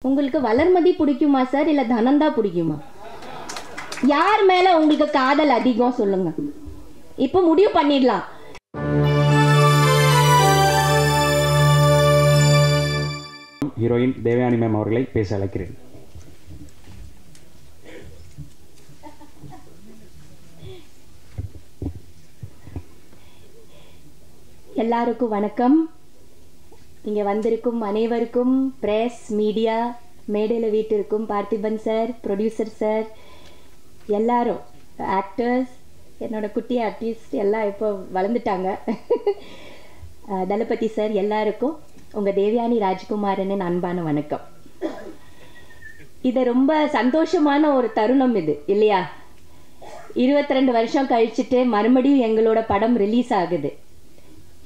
உங்களுக்கு வளர்மதி பிடிக்குமா சார் இல்ல தனந்தா பிடிக்குமா? யார் மேல உங்களுக்கு காதல் அதிகம் சொல்லுங்க. இப்போ முடிவு பண்ணிடலாம். ஹீரோயின் தேவயானி மேம் அவர்களை பேச அழைக்கிறேன். எல்லாருக்கும் வணக்கம். இங்கே வந்திருக்கும் அனைவருக்கும், பிரஸ் மீடியா, மேடையில் வீட்டிற்கும், பார்த்திபன் சார், ப்ரொடியூசர் சார், எல்லாரும், ஆக்டர்ஸ், என்னோட குட்டி ஆர்டிஸ்ட் எல்லாம் இப்போ வளர்ந்துட்டாங்க, தளபதி சார், எல்லாருக்கும் உங்கள் தேவயானி ராஜ்குமாரனின் அன்பான வணக்கம். இது ரொம்ப சந்தோஷமான ஒரு தருணம் இது இல்லையா? 22 வருஷம் கழிச்சுட்டு மறுபடியும் எங்களோட படம் ரிலீஸ் ஆகுது.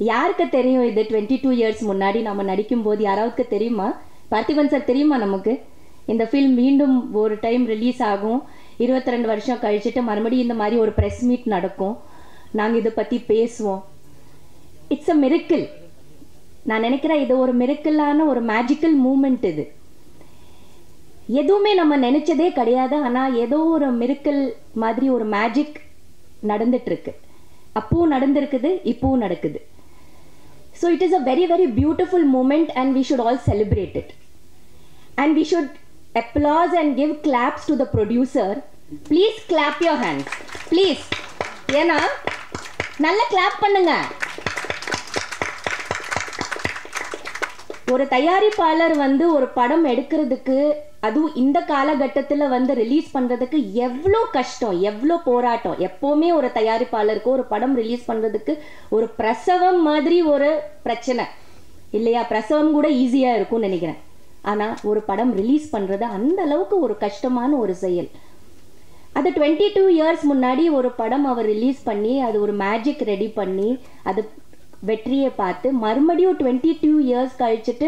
யாருக்கு தெரியும் இது 22 இயர்ஸ் முன்னாடி நம்ம நடிக்கும் போது? யாராவுக்கு தெரியுமா? பார்த்திபன் சார் தெரியுமா நமக்கு இந்த ஃபில்ம் மீண்டும் ஒரு டைம் ரிலீஸ் ஆகும், 22 வருஷம் கழிச்சுட்டு மறுபடியும் இந்த மாதிரி ஒரு ப்ரெஸ் மீட் நடக்கும், நாங்கள் இதை பற்றி பேசுவோம். It's a miracle. நான் நினைக்கிறேன் இது ஒரு மிரக்கிளான ஒரு மேஜிக்கல் மூமெண்ட். இது எதுவுமே நம்ம நினைச்சதே கிடையாது, ஆனால் ஏதோ ஒரு மிரக்கிள் மாதிரி ஒரு மேஜிக் நடந்துட்டு இருக்கு. அப்பவும் நடந்திருக்குது, இப்பவும் நடக்குது. So it is a very, very beautiful moment and we should all celebrate it. And we should applaud and give claps to the producer. Please clap your hands. Please. ஏன்னா நல்லா clap பண்ணுங்க. ஒரு தயாரிப்பாளர் ஒரு படம் எடுக்கிறதுக்கு, அதுவும் இந்த காலகட்டத்தில் ரிலீஸ் பண்ணுறதுக்கு எவ்வளோ கஷ்டம், எவ்வளோ போராட்டம். எப்போவுமே ஒரு தயாரிப்பாளருக்கு ஒரு படம் ரிலீஸ் பண்ணுறதுக்கு ஒரு பிரசவம் மாதிரி ஒரு பிரச்சனை இல்லையா? பிரசவம் கூட ஈஸியாக இருக்கும்னு நினைக்கிறேன். ஆனால் ஒரு படம் ரிலீஸ் பண்ணுறது அந்த அளவுக்கு ஒரு கஷ்டமான ஒரு செயல். அது 22 இயர்ஸ் முன்னாடி ஒரு படம் அவர் ரிலீஸ் பண்ணி, அது ஒரு மேஜிக் ரெடி பண்ணி, அது வெற்றியை பார்த்து மறுபடியும் 22 இயர்ஸ் கழிச்சுட்டு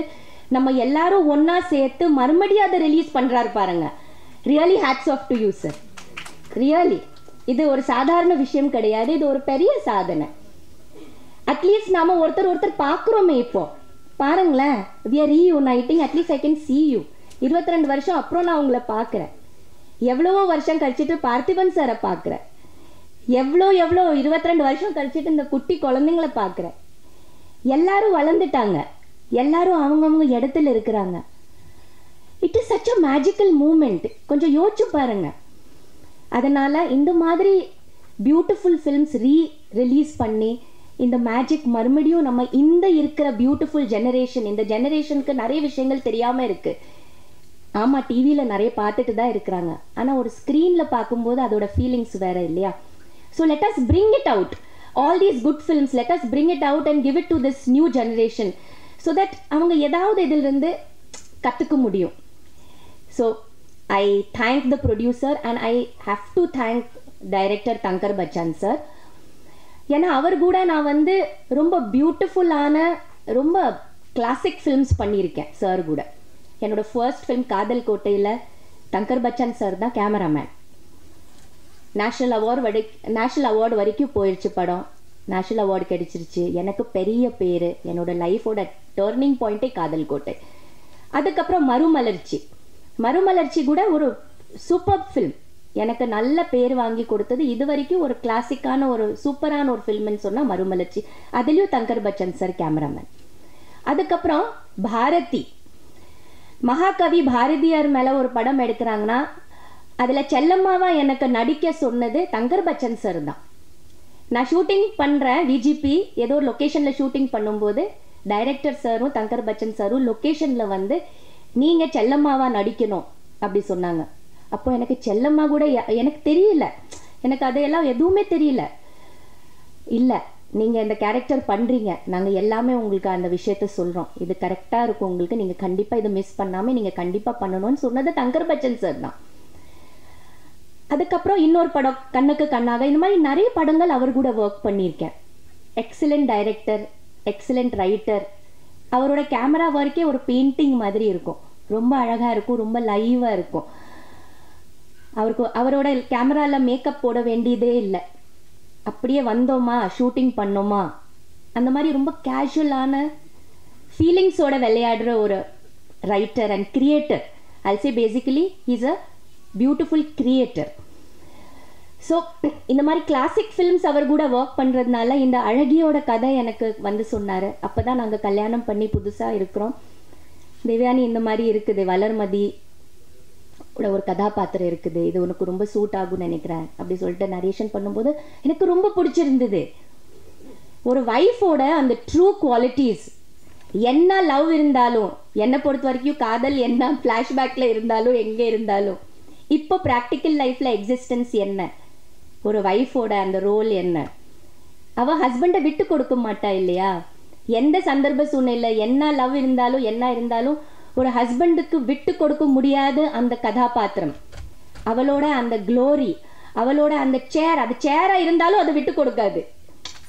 நம்ம எல்லாரும் ஒன்னா சேர்த்து மறுபடியும் அதை ரிலீஸ் பண்றாரு பாருங்க. Really hats off to you sir. Really இது ஒரு சாதாரண விஷயம் கிடையாது, இது ஒரு பெரிய சாதனை. அட்லீஸ்ட் நாம ஒருத்தர் பார்க்குறோமே. இப்போ பாருங்களேன், we are reuniting, at least I can see you. 22 வருஷம் அப்புறம் நான் உங்களை பார்க்குறேன். எவ்வளவோ வருஷம் கழிச்சிட்டு பார்த்திபன் சாரை பார்க்குறேன். எவ்வளோ 22 வருஷம் கழிச்சிட்டு இந்த குட்டி குழந்தைங்களை பார்க்குறேன். எல்லாரும் வளர்ந்துட்டாங்க, எல்லாரும் அவங்கவுங்க இடத்துல இருக்கிறாங்க. It is such a magical moment. கொஞ்சம் யோசிச்சு பாருங்க. அதனால இந்த மாதிரி பியூட்டிஃபுல் ஃபிலிம்ஸ் ரிலீஸ் பண்ணி இந்த மேஜிக் மறுபடியும் நம்ம இந்த இருக்கிற பியூட்டிஃபுல் ஜெனரேஷன், இந்த ஜெனரேஷனுக்கு நிறைய விஷயங்கள் தெரியாம இருக்கு. ஆமா, டிவியில நிறைய பார்த்துட்டு தான் இருக்கிறாங்க, ஆனா ஒரு ஸ்கிரீன்ல பார்க்கும்போது அதோட ஃபீலிங்ஸ் வேற இல்லையா? So let us bring it out. All these good films, let us bring it out and give it to this new generation so that அவங்க ஏதாவது இதிலிருந்து கற்றுக்க முடியும். So I thank the producer and I have to thank director Thankar Bachan sir. ஏன்னா அவர் கூட நான் ரொம்ப பியூட்டிஃபுல்லான ரொம்ப கிளாசிக் ஃபிலிம்ஸ் பண்ணியிருக்கேன் சார் கூட. என்னோட ஃபர்ஸ்ட் ஃபிலிம் காதல் கோட்டையில் தங்கர் பச்சான் சார் தான் கேமராமேன். நேஷ்னல் அவார்டு வரைக்கும் போயிடுச்சு படம். நேஷ்னல் அவார்டு கிடைச்சிருச்சு. எனக்கு பெரிய பேர். என்னோட லைஃபோட டேர்னிங் பாயிண்டே காதல் கோட்டை. அதுக்கப்புறம் மறுமலர்ச்சி கூட ஒரு சூப்பர் ஃபில்ம். எனக்கு நல்ல பேர் வாங்கி கொடுத்தது இது வரைக்கும் ஒரு கிளாசிக்கான ஒரு சூப்பரான ஒரு ஃபில்ம்னு சொன்னால் மறுமலர்ச்சி. அதுலேயும் தங்கர் பச்சன் சார் கேமராமேன். அதுக்கப்புறம் பாரதி, மகாகவி பாரதியார் மேலே ஒரு படம் எடுக்கிறாங்கன்னா அதில் செல்லம்மாவா எனக்கு நடிக்க சொன்னது தங்கர் பச்சன் சார் தான். நான் ஷூட்டிங் பண்ணுறேன், விஜிபி ஏதோ ஒரு லொக்கேஷனில் ஷூட்டிங் பண்ணும்போது டைரக்டர் சாரும் தங்கர் பச்சன் சாரும் லொக்கேஷனில் நீங்கள் செல்லம்மாவா நடிக்கணும் அப்படி சொன்னாங்க. அப்போ எனக்கு செல்லம்மா கூட எனக்கு தெரியல, எனக்கு அதையெல்லாம் எதுவுமே தெரியல. இல்லை, நீங்கள் இந்த கேரக்டர் பண்ணுறீங்க, நாங்கள் எல்லாமே உங்களுக்கு அந்த விஷயத்த சொல்கிறோம், இது கரெக்டாக இருக்கும் உங்களுக்கு, நீங்கள் கண்டிப்பாக இதை மிஸ் பண்ணாமல் நீங்கள் கண்டிப்பாக பண்ணணும்னு சொன்னது தங்கர் பச்சன் சார் தான். அதுக்கப்புறம் இன்னொரு படம் கண்ணுக்கு கண்ணாக, இந்த மாதிரி நிறைய படங்கள் அவர் கூட ஒர்க் பண்ணியிருக்கேன். Excellent director, excellent writer. அவரோட கேமரா ஒர்க்கே ஒரு பெயிண்டிங் மாதிரி இருக்கும், ரொம்ப அழகாக இருக்கும், ரொம்ப லைவாக இருக்கும். அவரோட கேமராவில் மேக்கப் போட வேண்டியதே இல்லை. அப்படியே வந்தோமா, ஷூட்டிங் பண்ணோமா, அந்த மாதிரி ரொம்ப கேஷுவலான ஃபீலிங்ஸோட விளையாடுற ஒரு writer and creator. I'll say basically he's a beautiful creator. So இந்த மாதிரி கிளாசிக் ஃபிலிம்ஸ் அவர் கூட ஒர்க் பண்ணுறதுனால இந்த அழகியோட கதை எனக்கு வந்து சொன்னார். அப்போ தான் நாங்கள் கல்யாணம் பண்ணி புதுசாக இருக்கிறோம். தேவயானி இந்த மாதிரி இருக்குது, வளர்மதி ஒரு கதாபாத்திரம் இருக்குது, இது உனக்கு ரொம்ப சூட் ஆகும்னு நினைக்கிறேன் அப்படி சொல்லிட்டு நரேஷன் பண்ணும்போது எனக்கு ரொம்ப பிடிச்சிருந்தது. ஒரு வைஃபோட அந்த ட்ரூ குவாலிட்டிஸ், என்ன லவ் இருந்தாலும், என்னை பொறுத்த வரைக்கும் காதல் என்ன ஃப்ளாஷ்பேக்கில் இருந்தாலும் எங்கே இருந்தாலும், இப்போ ப்ராக்டிக்கல் லைஃப்பில் எக்ஸிஸ்டன்ஸ் என்ன, ஒரு வைஃபோட அந்த ரோல் என்ன, அவள் ஹஸ்பண்டை விட்டு கொடுக்க மாட்டா இல்லையா. எந்த சந்தர்ப்ப சூழ்நிலை என்ன லவ் இருந்தாலும் என்ன இருந்தாலும் ஒரு ஹஸ்பண்டுக்கு விட்டு கொடுக்க முடியாத அந்த கதாபாத்திரம், அவளோட அந்த க்ளோரி, அவளோட அந்த சேர், அது சேராக இருந்தாலும் அதை விட்டு கொடுக்காது.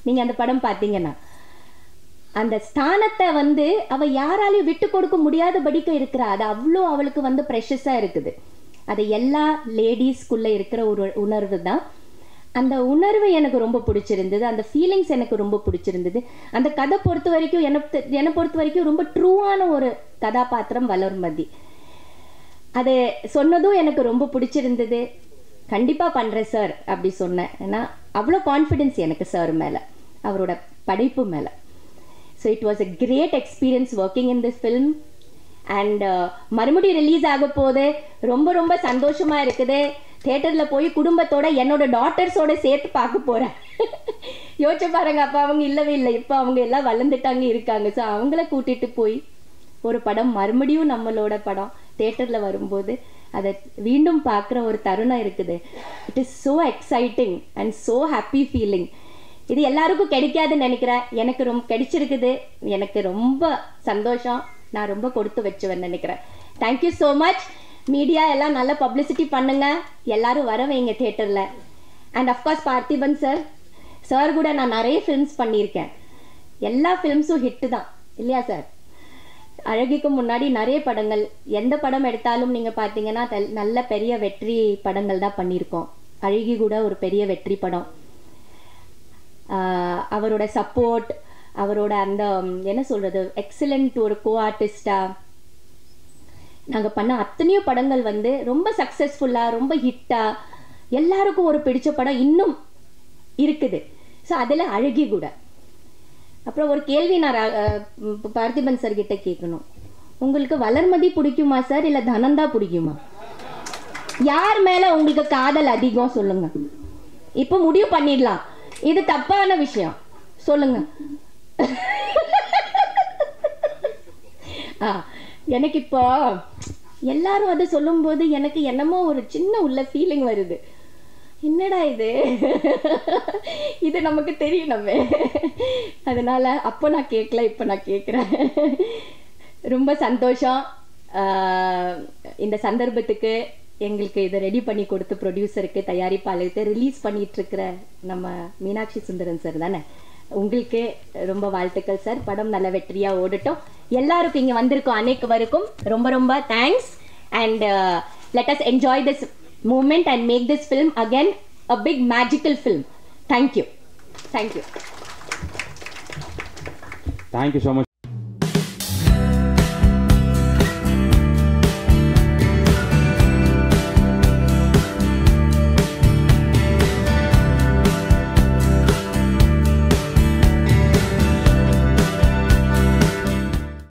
நீங்கள் அந்த படம் பார்த்தீங்கன்னா அந்த ஸ்தானத்தை வந்து அவள் யாராலையும் விட்டு கொடுக்க முடியாதபடிக்க இருக்கிறா. அது அவ்வளோ அவளுக்கு வந்து ப்ரெஷஸாக இருக்குது. அது எல்லா லேடிஸ்குள்ளே இருக்கிற ஒரு உணர்வு தான். அந்த உணர்வு எனக்கு ரொம்ப பிடிச்சிருந்தது, அந்த ஃபீலிங்ஸ் எனக்கு ரொம்ப பிடிச்சிருந்தது. அந்த கதை பொறுத்த வரைக்கும் என்னை பொறுத்த வரைக்கும் ரொம்ப ட்ரூவான ஒரு கதாபாத்திரம் வளர்மதி. அது சொன்னதும் எனக்கு ரொம்ப பிடிச்சிருந்தது. கண்டிப்பாக பண்ணுறேன் சார் அப்படி சொன்னேன். ஏன்னா அவ்வளோ கான்ஃபிடென்ஸ் எனக்கு சார் மேலே, அவரோட படைப்பு மேலே. So it was a great experience working in this film. And மறுபடியும் ரிலீஸ் ஆக போது ரொம்ப ரொம்ப சந்தோஷமாக இருக்குது. தியேட்டரில் போய் குடும்பத்தோட என்னோட டாட்டர்ஸோட சேர்த்து பார்க்க போகிறேன். யோசிச்சு பாருங்க, அப்போ அவங்க இல்லவே இல்லை, இப்போ அவங்க எல்லாம் வளர்ந்துட்டாங்க இருக்காங்க. ஸோ அவங்கள கூட்டிகிட்டு போய் ஒரு படம் மறுபடியும் நம்மளோட படம் தியேட்டரில் வரும்போது அதை மீண்டும் பார்க்குற ஒரு தருணம் இருக்குது. It is so exciting and so happy feeling. இது எல்லாருக்கும் கிடைக்காதுன்னு நினைக்கிறேன். எனக்கு ரொம்ப கிடைச்சிருக்குது, எனக்கு ரொம்ப சந்தோஷம். நான் ரொம்ப கொடுத்து வச்சுவேன்னு நினைக்கிறேன். Thank you so much. மீடியா எல்லாம் நல்ல பப்ளிசிட்டி பண்ணுங்க, எல்லாரும் வர வைங்க தியேட்டரில். அண்ட் அஃப்கோர்ஸ் பார்த்திபன் சார் கூட நான் நிறைய ஃபிலிம்ஸ் பண்ணியிருக்கேன். எல்லா ஃபிலிம்ஸும் ஹிட்டு தான் இல்லையா சார்? அழகிக்கு முன்னாடி நிறைய படங்கள், எந்த படம் எடுத்தாலும் நீங்கள் பார்த்தீங்கன்னா நல்ல பெரிய வெற்றி படங்கள் தான் பண்ணியிருக்கோம். அழகி கூட ஒரு பெரிய வெற்றி படம். அவரோட சப்போர்ட், அவரோட அந்த என்ன சொல்கிறது, எக்ஸலண்ட் ஒரு கோ ஆர்டிஸ்டாக நாங்கள் பண்ண அத்தனையோ படங்கள் வந்து ரொம்ப சக்ஸஸ்ஃபுல்லாக, ரொம்ப ஹிட்டாக, எல்லாருக்கும் ஒரு பிடிச்ச படம் இன்னும் இருக்குது. ஸோ அதில் அழகி கூட. அப்புறம் ஒரு கேள்வி நான் பார்த்திபன் சார் கிட்ட கேட்கணும். உங்களுக்கு வளர்மதி பிடிக்குமா சார், இல்லை தனந்தா பிடிக்குமா? யார் மேலே உங்களுக்கு காதல் அதிகம் சொல்லுங்க. இப்போ முடிவு பண்ணிடலாம், இது தப்பான விஷயம் சொல்லுங்க. எனக்கு இப்போ எல்லாரும் அதை சொல்லும்போது எனக்கு என்னமோ ஒரு சின்ன உள்ள ஃபீலிங் வருது. என்னடா இது, இது நமக்கு தெரியணுமே. அதனால அப்போ நான் கேட்கல, இப்போ நான் கேட்குறேன். ரொம்ப சந்தோஷம். இந்த சந்தர்ப்பத்துக்கு எங்களுக்கு இதை ரெடி பண்ணி கொடுத்து ப்ரொடியூசருக்கு, தயாரிப்பாளருக்கு, ரிலீஸ் பண்ணிட்டு இருக்கிற நம்ம மீனாட்சி சுந்தரன் சார் தானே, உங்களுக்கு ரொம்ப வாழ்த்துக்கள் சார். படம் நல்ல வெற்றியாக ஓடட்டும். எல்லாருக்கும் இங்கே வந்திருக்கோம் அனைவருக்கும் ரொம்ப ரொம்ப thanks. And let us enjoy this moment and make this film again a big magical film. Thank you. Thank you. Thank you so much.